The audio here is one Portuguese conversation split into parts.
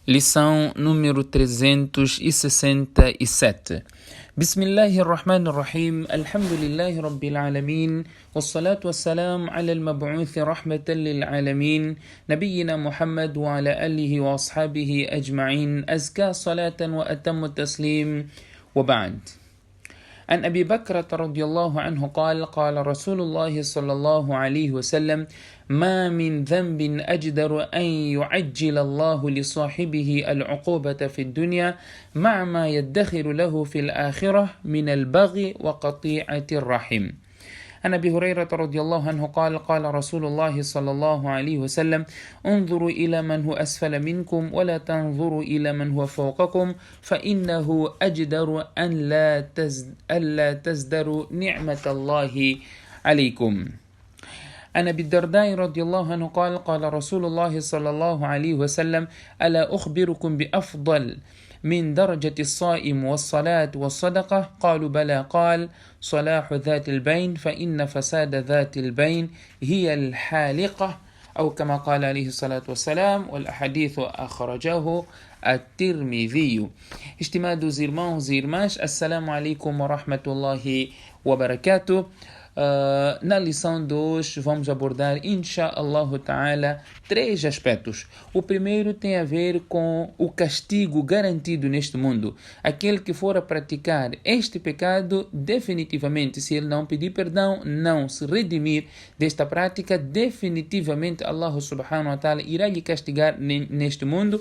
Lição número 367. Bismillahirrahmanirrahim. Alhamdulillahi Rabbil Alamin. Wassalatu wassalam ala al-mab'uthi rahmatan lil alamin. Nabiyyina Muhammad wa ala alihi wa ashabihi ajma'in. Azka salatan wa atammu taslim. Wa ba'd. عن أبي بكرة رضي الله عنه قال رسول الله صلى الله عليه وسلم ما من ذنب أجدر أن يعجل الله لصاحبه العقوبة في الدنيا مع ما يدخر له في الآخرة من البغي وقطيعة الرحم. عن أبي هريرة رضي الله عنه قال رسول الله صلى الله عليه وسلم انظروا إلى من هو أسفل منكم ولا تنظروا إلى من هو فوقكم فإنه أجدر أن لا تزدروا نعمة الله عليكم. عن أبي الدرداء رضي الله عنه قال رسول الله صلى الله عليه وسلم ألا أخبركم بأفضل من درجة الصائم والصلاة والصدقة؟ قالوا بلى. قال صلاح ذات البين فإن فساد ذات البين هي الحالقة أو كما قال عليه الصلاة والسلام. والأحاديث أخرجه الترمذي. Estimados irmãos e irmãs, Assalamu alaikum wa rahmatullahi wa barakatuh. Na lição de hoje vamos abordar, inshallah ta'ala, 3 aspectos. O primeiro tem a ver com o castigo garantido neste mundo. Aquele que for a praticar este pecado, definitivamente, se ele não pedir perdão, não se redimir desta prática, definitivamente Allah subhanahu wa ta'ala irá lhe castigar neste mundo,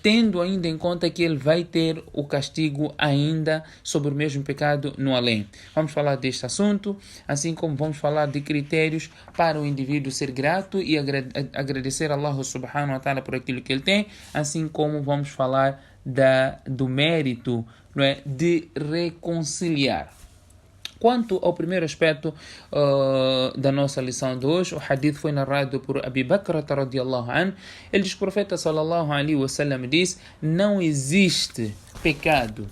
tendo ainda em conta que ele vai ter o castigo ainda sobre o mesmo pecado no além. Vamos falar deste assunto, assim como vamos falar de critérios para o indivíduo ser grato e agradecer a Allah subhanahu wa ta'ala por aquilo que ele tem, assim como vamos falar do mérito, não é, de reconciliar. Quanto ao primeiro aspecto da nossa lição de hoje, o hadith foi narrado por Abi Bakr radiyallahu anhu. Ele diz que o profeta sallallahu alaihi wasallam diz: não existe pecado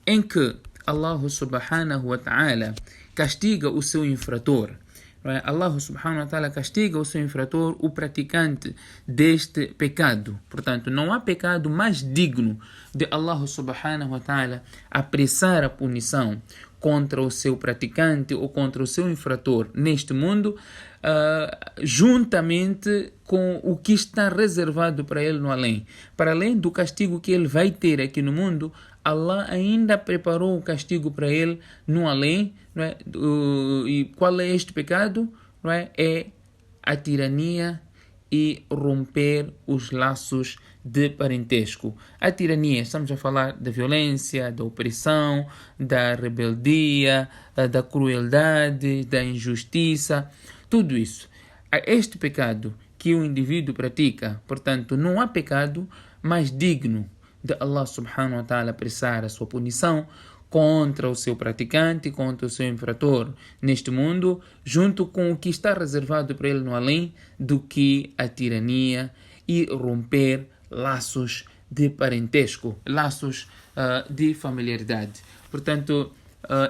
em que Allah subhanahu wa ta'ala castiga o seu infrator. Allah subhanahu wa ta'ala castiga o seu infrator, o praticante deste pecado. Portanto, não há pecado mais digno de Allah subhanahu wa ta'ala apressar a punição contra o seu praticante ou contra o seu infrator neste mundo, juntamente com o que está reservado para ele no além. Para além do castigo que ele vai ter aqui no mundo, Allah ainda preparou o castigo para ele no além, não é? E qual é este pecado? Não é? É a tirania e romper os laços de parentesco. A tirania, estamos a falar da violência, da opressão, da rebeldia, da crueldade, da injustiça, tudo isso. Este pecado que o indivíduo pratica, portanto, não há pecado mais digno de Allah subhanahu wa ta'ala apressar a sua punição contra o seu praticante, contra o seu infrator neste mundo, junto com o que está reservado para ele no além, do que a tirania e romper laços de parentesco, laços de familiaridade. Portanto,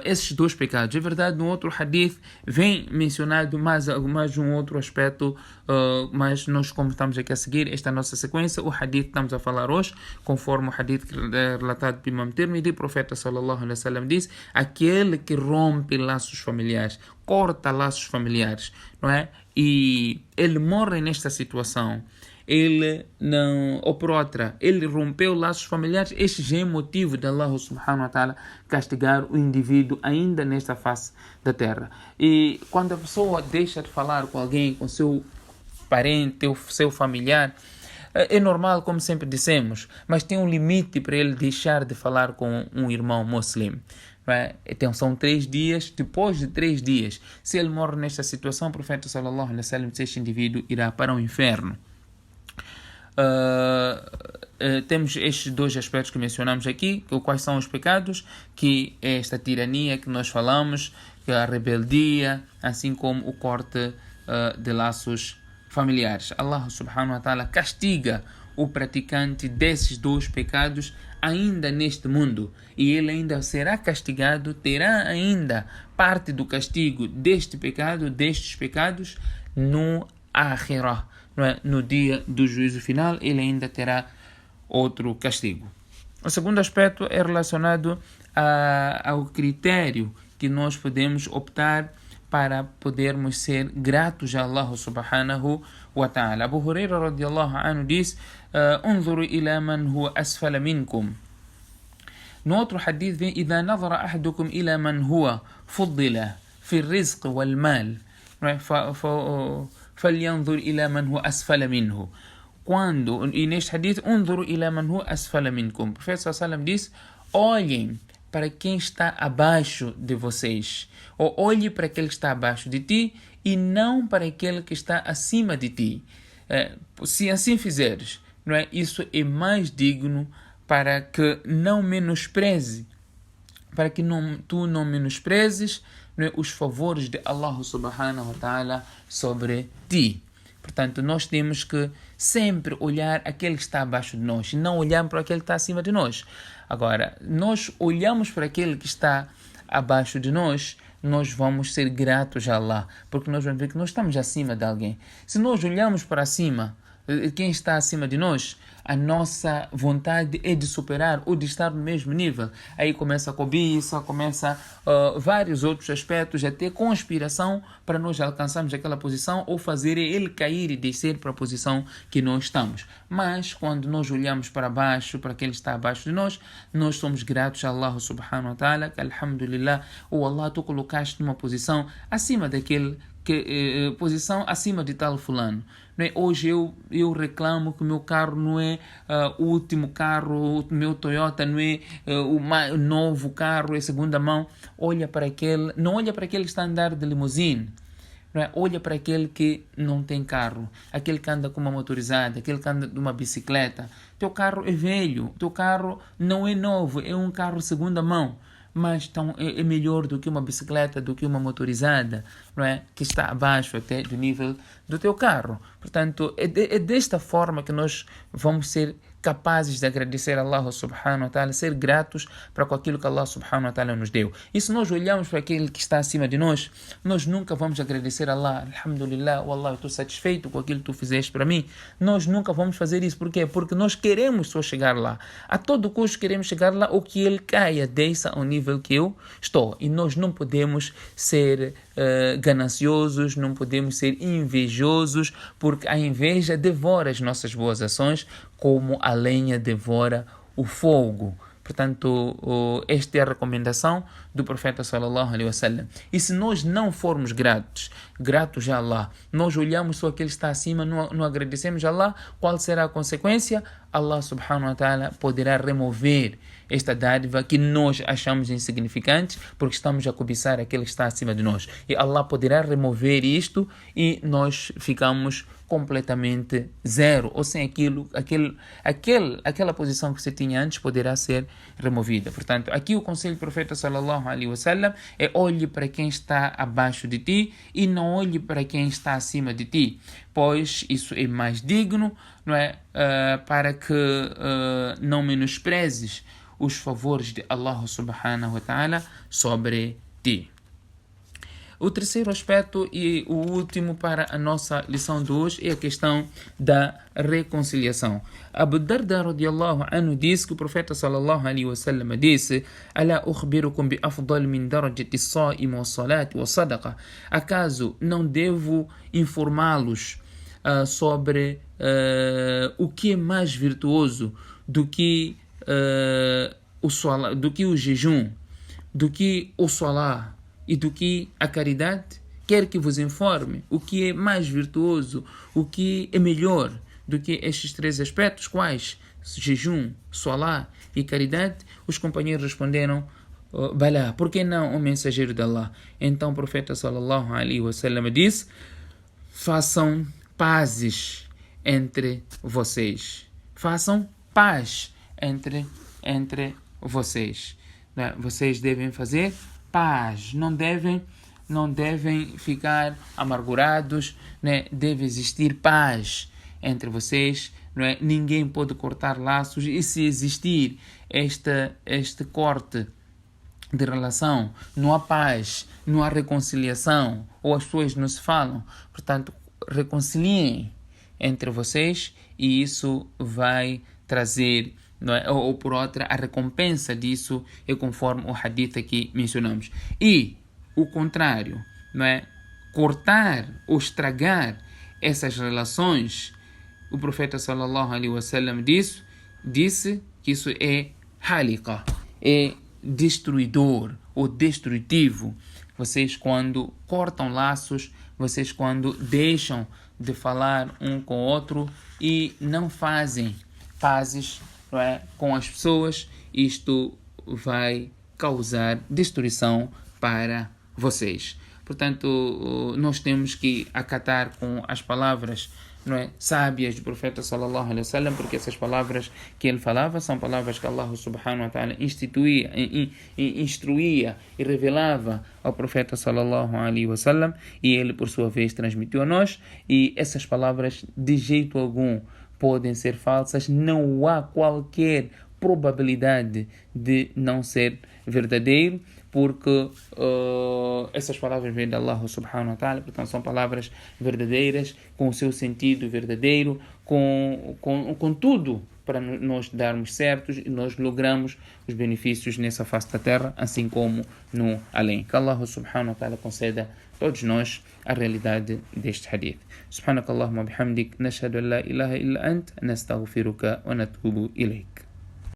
esses 2 pecados. É verdade, no outro hadith vem mencionado mais um outro aspecto, mas nós, como estamos aqui a seguir esta nossa sequência, o hadith que estamos a falar hoje, conforme o hadith relatado pelo Imam Tirmidhi, o profeta sallallahu alaihi wasallam diz: aquele que rompe laços familiares, corta laços familiares, não é? E ele morre nesta situação, ele não, ou por outra, ele rompeu laços familiares, este já é motivo de Allah subhanahu wa ta'ala castigar o indivíduo ainda nesta face da terra. E quando a pessoa deixa de falar com alguém, com seu parente, ou seu familiar, é normal, como sempre dissemos, mas tem um limite para ele deixar de falar com um irmão muçulmano. Então são 3 dias, depois de 3 dias, se ele morre nesta situação, o profeta sallallahu alaihi wasallam diz: este indivíduo irá para o inferno. Temos estes 2 aspectos que mencionamos aqui. Quais são os pecados? Que é esta tirania que nós falamos, que é a rebeldia, assim como o corte de laços familiares. Allah subhanahu wa ta'ala castiga o praticante desses 2 pecados ainda neste mundo, e ele ainda será castigado, terá ainda parte do castigo destes pecados no Akhirah, não é? No dia do juízo final, ele ainda terá outro castigo. O segundo aspecto é relacionado ao critério que nós podemos optar para podermos ser gratos a Allah subhanahu wa ta'ala. Abu Huraira radiallahu anhu diz: "Unzuru ila man huwa asfala minkum." No outro hadith vem: "Idha nazara ahadukum ila man huwa fuddila fi rizq wal mal, falyanzur ila man huwa asfala minhu." E neste hadith, "Unzuru ila man huwa asfala minkum." O profeta sallallahu diz: olhem para quem está abaixo de vocês, ou olhe para aquele que está abaixo de ti e não para aquele que está acima de ti. Se assim fizeres, não é? Isso é mais digno para que não menospreze, para que tu não menosprezes, não é, os favores de Allah subhanahu wa ta'ala sobre ti. Portanto, nós temos que sempre olhar aquele que está abaixo de nós e não olhar para aquele que está acima de nós. Agora, nós olhamos para aquele que está abaixo de nós, nós vamos ser gratos a Allah, porque nós vamos ver que nós estamos acima de alguém. Se nós olhamos para cima, quem está acima de nós, a nossa vontade é de superar ou de estar no mesmo nível. Aí começa a cobiça, começa vários outros aspectos, até conspiração para nós alcançarmos aquela posição ou fazer ele cair e descer para a posição que nós estamos. Mas quando nós olhamos para baixo, para aquele que está abaixo de nós, nós somos gratos a Allah subhanahu wa ta'ala, que alhamdulillah, ou Allah, tu colocaste numa posição acima daquele posição acima de tal fulano. Não é? Hoje eu reclamo que o meu carro não é o último carro, o meu Toyota não é o mais novo carro, é segunda mão. Não olha para aquele que está a andar de limusine. Não é? Olha para aquele que não tem carro, aquele que anda com uma motorizada, aquele que anda de uma bicicleta. Teu carro é velho, teu carro não é novo, é um carro segunda mão. Mas é melhor do que uma bicicleta, do que uma motorizada, não é? Que está abaixo até do nível do teu carro. Portanto, é desta forma que nós vamos ser capazes de agradecer a Allah subhanahu wa ta'ala, ser gratos para aquilo que Allah subhanahu wa ta'ala nos deu. E se nós olhamos para aquele que está acima de nós, nós nunca vamos agradecer a Allah. Alhamdulillah, wallah, eu estou satisfeito com aquilo que tu fizeste para mim. Nós nunca vamos fazer isso. Por quê? Porque nós queremos só chegar lá. A todo custo queremos chegar lá, ou que ele caia, desça ao nível que eu estou. E nós não podemos ser gananciosos, não podemos ser invejosos, porque a inveja devora as nossas boas ações como a lenha devora o fogo. Portanto, esta é a recomendação do profeta sallallahu alaihi wasallam. E se nós não formos gratos a Allah, nós olhamos só aquele que está acima, não agradecemos a Allah, qual será a consequência? Allah subhanahu wa ta'ala poderá remover esta dádiva que nós achamos insignificante, porque estamos a cobiçar aquele que está acima de nós. E Allah poderá remover isto e nós ficamos completamente zero, ou sem aquela posição que você tinha antes poderá ser removida. Portanto, aqui o conselho do profeta sallallahu alaihi wasallam é: olhe para quem está abaixo de ti e não olhe para quem está acima de ti, pois isso é mais digno, não é? Para que não menosprezes os favores de Allah subhanahu wa ta'ala sobre ti. O terceiro aspecto e o último para a nossa lição de hoje é a questão da reconciliação. Abu Darda radiallahu anhu disse que o profeta sallallahu alaihi wasallam disse: "Ala ukhbirukum bi afdal min darajati as-sa'im wa salati wa sadaqa." Acaso não devo informá-los sobre o que é mais virtuoso do que o jejum, do que o salah e do que a caridade? Quer que vos informe o que é mais virtuoso, o que é melhor do que estes três aspectos? Quais? Jejum, salah e caridade? Os companheiros responderam: Balá, por que não, o mensageiro de Allah? Então o profeta sallallahu alaihi wasallam disse: façam pazes entre vocês. Façam paz entre vocês. Vocês devem fazer paz, não devem ficar amargurados, né? Deve existir paz entre vocês, não é? Ninguém pode cortar laços, e se existir este corte de relação, não há paz, não há reconciliação, ou as pessoas não se falam. Portanto, reconciliem, entre vocês e isso vai trazer, não é? Ou por outra, a recompensa disso é conforme o hadith aqui mencionamos. E o contrário, não é? Cortar ou estragar essas relações, o profeta sallallahu alaihi wasallam disse que isso é halika, é destruidor ou destrutivo. Vocês quando cortam laços, vocês quando deixam de falar um com o outro e não fazem pazes, não é, com as pessoas, isto vai causar destruição para vocês. Portanto, nós temos que acatar com as palavras, não é, sábias do profeta sallallahu alaihi wasallam, porque essas palavras que ele falava são palavras que Allah subhanahu wa ta'ala instruía e revelava ao profeta sallallahu alaihi wasallam, e ele por sua vez transmitiu a nós, e essas palavras de jeito algum podem ser falsas, não há qualquer probabilidade de não ser verdadeiro, porque essas palavras vêm de Allah subhanahu wa ta'ala, portanto são palavras verdadeiras, com o seu sentido verdadeiro, com tudo para nós darmos certos e nós logramos os benefícios nessa face da terra, assim como no além. Que Allah subhanahu wa ta'ala conceda a todos nós a realidade deste hadith. Subhanakallahumma bihamdik, nashhadu an la ilaha illa ant, nastaghfiruka wa natubu ilayk.